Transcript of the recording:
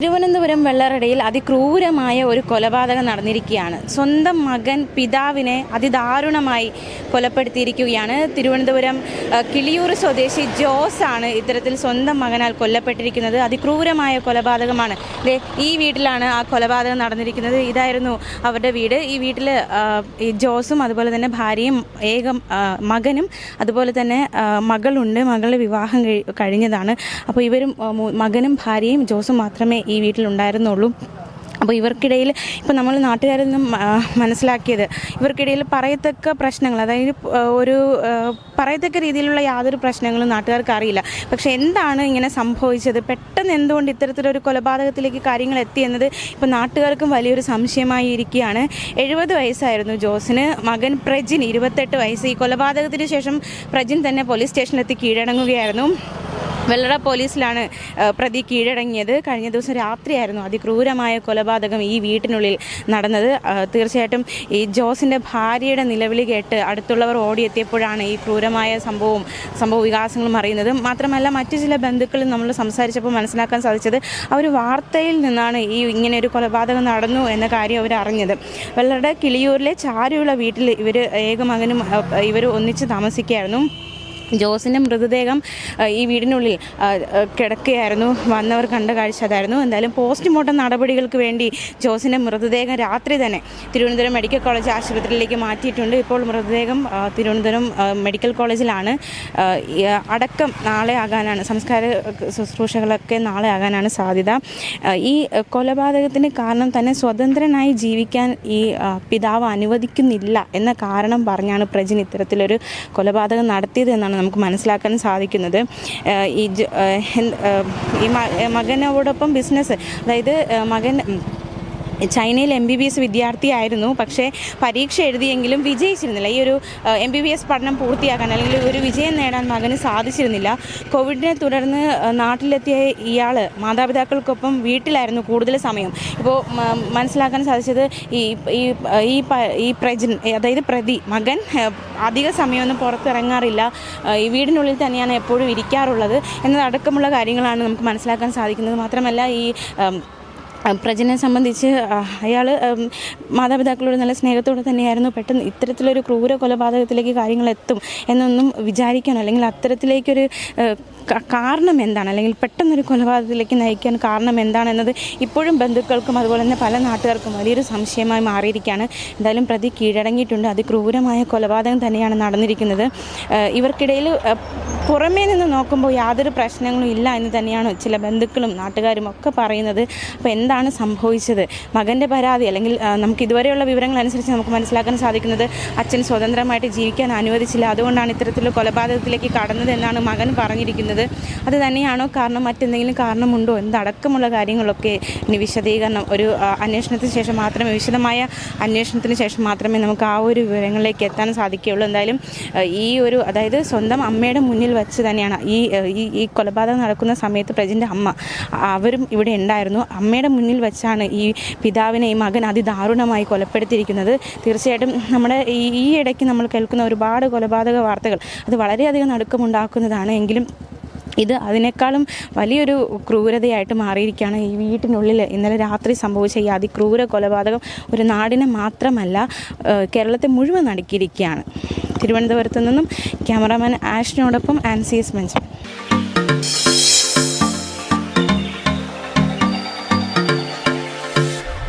തിരുവനന്തപുരം വെള്ളറടയിൽ അതിക്രൂരമായ ഒരു കൊലപാതകം നടന്നിരിക്കുകയാണ്. സ്വന്തം മകൻ പിതാവിനെ അതിദാരുണമായി കൊലപ്പെടുത്തിയിരിക്കുകയാണ്. തിരുവനന്തപുരം കിളിയൂർ സ്വദേശി ജോസ് ആണ് ഇത്തരത്തിൽ സ്വന്തം മകനാൽ കൊല്ലപ്പെട്ടിരിക്കുന്നത്. അതിക്രൂരമായ കൊലപാതകമാണ്. ഈ വീട്ടിലാണ് ആ കൊലപാതകം നടന്നിരിക്കുന്നത്. ഇതായിരുന്നു അവരുടെ വീട്. ഈ വീട്ടിൽ ജോസും അതുപോലെ തന്നെ ഭാര്യയും മകനും അതുപോലെ തന്നെ മകളുണ്ട്. മകളുടെ വിവാഹം കഴിഞ്ഞതാണ്. അപ്പോൾ ഇവരും മകനും ഭാര്യയും ജോസും മാത്രമേ ഈ വീട്ടിലുണ്ടായിരുന്നുള്ളൂ. അപ്പോൾ ഇവർക്കിടയിൽ ഇപ്പോൾ നമ്മൾ നാട്ടുകാരിൽ നിന്നും മനസ്സിലാക്കിയത് ഇവർക്കിടയിൽ പറയത്തക്ക പ്രശ്നങ്ങൾ, അതായത് പറയത്തക്ക രീതിയിലുള്ള യാതൊരു പ്രശ്നങ്ങളും നാട്ടുകാർക്ക് അറിയില്ല. പക്ഷേ എന്താണ് ഇങ്ങനെ സംഭവിച്ചത്, പെട്ടെന്ന് എന്തുകൊണ്ട് ഇത്തരത്തിലൊരു കൊലപാതകത്തിലേക്ക് കാര്യങ്ങൾ എത്തിയെന്നത് ഇപ്പോൾ നാട്ടുകാർക്കും വലിയൊരു സംശയമായി ഇരിക്കുകയാണ്. 70 വയസ്സായിരുന്നു ജോസിന്. മകൻ പ്രജിൻ 28 വയസ്സ്. ഈ കൊലപാതകത്തിന് ശേഷം പ്രജിൻ തന്നെ പോലീസ് സ്റ്റേഷനിലെത്തി കീഴടങ്ങുകയായിരുന്നു. വെള്ളറ പോലീസിലാണ് പ്രതി കീഴടങ്ങിയത്. കഴിഞ്ഞ ദിവസം രാത്രിയായിരുന്നു അതിക്രൂരമായ കൊലപാതകം ഈ വീട്ടിനുള്ളിൽ നടന്നത്. തീർച്ചയായിട്ടും ഈ ജോസിൻ്റെ ഭാര്യയുടെ നിലവിളി കേട്ട് അടുത്തുള്ളവർ ഓടിയെത്തിയപ്പോഴാണ് ഈ ക്രൂരമായ സംഭവ വികാസങ്ങളും അറിയുന്നത്. മാത്രമല്ല മറ്റു ചില ബന്ധുക്കളും നമ്മൾ സംസാരിച്ചപ്പോൾ മനസ്സിലാക്കാൻ സാധിച്ചത് അവർ വാർത്തയിൽ നിന്നാണ് ഇങ്ങനെ ഒരു കൊലപാതകം നടന്നു എന്ന കാര്യം അവർ അറിഞ്ഞത്. വെള്ളറ കിളിയൂരിലെ ചാരുള്ള വീട്ടിൽ മകനും ഇവർ ഒന്നിച്ച് താമസിക്കുകയായിരുന്നു. ജോസിൻ്റെ മൃതദേഹം ഈ വീടിനുള്ളിൽ കിടക്കുകയായിരുന്നു. വന്നവർ കണ്ട കാഴ്ച അതായിരുന്നു. എന്തായാലും പോസ്റ്റ്മോർട്ടം നടപടികൾക്ക് വേണ്ടി ജോസിൻ്റെ മൃതദേഹം രാത്രി തന്നെ തിരുവനന്തപുരം മെഡിക്കൽ കോളേജ് ആശുപത്രിയിലേക്ക് മാറ്റിയിട്ടുണ്ട്. ഇപ്പോൾ മൃതദേഹം തിരുവനന്തപുരം മെഡിക്കൽ കോളേജിലാണ്. അടക്കം നാളെ ആകാനാണ്, സംസ്കാര ശുശ്രൂഷകളൊക്കെ നാളെ ആകാനാണ് സാധ്യത. ഈ കൊലപാതകത്തിന് കാരണം തന്നെ സ്വതന്ത്രനായി ജീവിക്കാൻ ഈ പിതാവ് അനുവദിക്കുന്നില്ല എന്ന കാരണം പറഞ്ഞാണ് പ്രജിൻ ഇത്തരത്തിലൊരു കൊലപാതകം നടത്തിയത് എന്നാണ് നമുക്ക് മനസ്സിലാക്കാൻ സാധിക്കുന്നത്. ഈ മകനോടൊപ്പം ബിസിനസ്, അതായത് മകൻ ചൈനയിൽ MBBS വിദ്യാർത്ഥിയായിരുന്നു. പക്ഷേ പരീക്ഷ എഴുതിയെങ്കിലും വിജയിച്ചിരുന്നില്ല. ഈ ഒരു MBBS പഠനം പൂർത്തിയാക്കാൻ അല്ലെങ്കിൽ ഒരു വിജയം നേടാൻ മകന് സാധിച്ചിരുന്നില്ല. കോവിഡിനെ തുടർന്ന് നാട്ടിലെത്തിയ ഇയാൾ മാതാപിതാക്കൾക്കൊപ്പം വീട്ടിലായിരുന്നു കൂടുതൽ സമയം. ഇപ്പോൾ മനസ്സിലാക്കാൻ സാധിച്ചത് ഈ പ്രജിൻ, അതായത് മകൻ അധിക സമയമൊന്നും പുറത്തിറങ്ങാറില്ല. ഈ വീടിനുള്ളിൽ തന്നെയാണ് എപ്പോഴും ഇരിക്കാറുള്ളത് എന്നതടക്കമുള്ള കാര്യങ്ങളാണ് നമുക്ക് മനസ്സിലാക്കാൻ സാധിക്കുന്നത്. മാത്രമല്ല ഈ പ്രജിനെ സംബന്ധിച്ച് അയാൾ മാതാപിതാക്കളോട് നല്ല സ്നേഹത്തോടെ തന്നെയായിരുന്നു. പെട്ടെന്ന് ഇത്തരത്തിലൊരു ക്രൂര കൊലപാതകത്തിലേക്ക് കാര്യങ്ങൾ എത്തും എന്നൊന്നും വിചാരിക്കാനോ അല്ലെങ്കിൽ അത്തരത്തിലേക്കൊരു കാരണം എന്താണ്, അല്ലെങ്കിൽ പെട്ടെന്നൊരു കൊലപാതകത്തിലേക്ക് നയിക്കാൻ കാരണം എന്താണെന്നത് ഇപ്പോഴും ബന്ധുക്കൾക്കും അതുപോലെ തന്നെ പല നാട്ടുകാർക്കും വലിയൊരു സംശയമായി മാറിയിരിക്കുകയാണ്. എന്തായാലും പ്രതി കീഴടങ്ങിയിട്ടുണ്ട്. അതിക്രൂരമായ കൊലപാതകം തന്നെയാണ് നടന്നിരിക്കുന്നത്. ഇവർക്കിടയിൽ പുറമേ നിന്ന് നോക്കുമ്പോൾ യാതൊരു പ്രശ്നങ്ങളും ഇല്ല എന്ന് തന്നെയാണ് ചില ബന്ധുക്കളും നാട്ടുകാരും ഒക്കെ പറയുന്നത്. അപ്പോൾ എന്താണ് സംഭവിച്ചത്? മകൻ്റെ പരാതി അല്ലെങ്കിൽ നമുക്ക് ഇതുവരെയുള്ള വിവരങ്ങൾ അനുസരിച്ച് നമുക്ക് മനസ്സിലാക്കാൻ സാധിക്കുന്നത് അച്ഛൻ സ്വതന്ത്രമായിട്ട് ജീവിക്കാൻ അനുവദിച്ചില്ല, അതുകൊണ്ടാണ് ഇത്തരത്തിലുള്ള കൊലപാതകത്തിലേക്ക് കടന്നത് എന്നാണ് മകൻ പറഞ്ഞിരിക്കുന്നത്. അത് തന്നെയാണോ കാരണം, മറ്റെന്തെങ്കിലും കാരണമുണ്ടോ എന്തടക്കമുള്ള കാര്യങ്ങളൊക്കെ ഇനി വിശദീകരണം ഒരു അന്വേഷണത്തിന് ശേഷം മാത്രമേ, വിശദമായ അന്വേഷണത്തിന് ശേഷം മാത്രമേ നമുക്ക് ആ ഒരു വിവരങ്ങളിലേക്ക് എത്താൻ സാധിക്കുകയുള്ളൂ. എന്തായാലും അതായത് സ്വന്തം അമ്മയുടെ മുന്നിൽ വെച്ച് തന്നെയാണ് ഈ കൊലപാതകം നടക്കുന്ന സമയത്ത് പ്രജിൻ്റെ അമ്മ അവരും ഇവിടെ ഉണ്ടായിരുന്നു. അമ്മയുടെ മുന്നിൽ വെച്ചാണ് ഈ പിതാവിനെ ഈ മകൻ അതിദാരുണമായി കൊലപ്പെടുത്തിയിരിക്കുന്നത്. തീർച്ചയായിട്ടും നമ്മുടെ ഈ ഇടയ്ക്ക് നമ്മൾ കേൾക്കുന്ന ഒരുപാട് കൊലപാതക വാർത്തകൾ അത് വളരെയധികം നടുക്കമുണ്ടാക്കുന്നതാണ്. എങ്കിലും ഇത് അതിനേക്കാളും വലിയൊരു ക്രൂരതയായിട്ട് മാറിയിരിക്കുകയാണ്. ഈ വീട്ടിനുള്ളിൽ ഇന്നലെ രാത്രി സംഭവിച്ച ഈ അതിക്രൂര കൊലപാതകം ഒരു നാടിനെ മാത്രമല്ല കേരളത്തെ മുഴുവൻ നടുക്കിയിരിക്കുകയാണ്. തിരുവനന്തപുരത്ത് നിന്നും ക്യാമറാമാൻ ആഷിനോടൊപ്പം ആൻസി എസ്.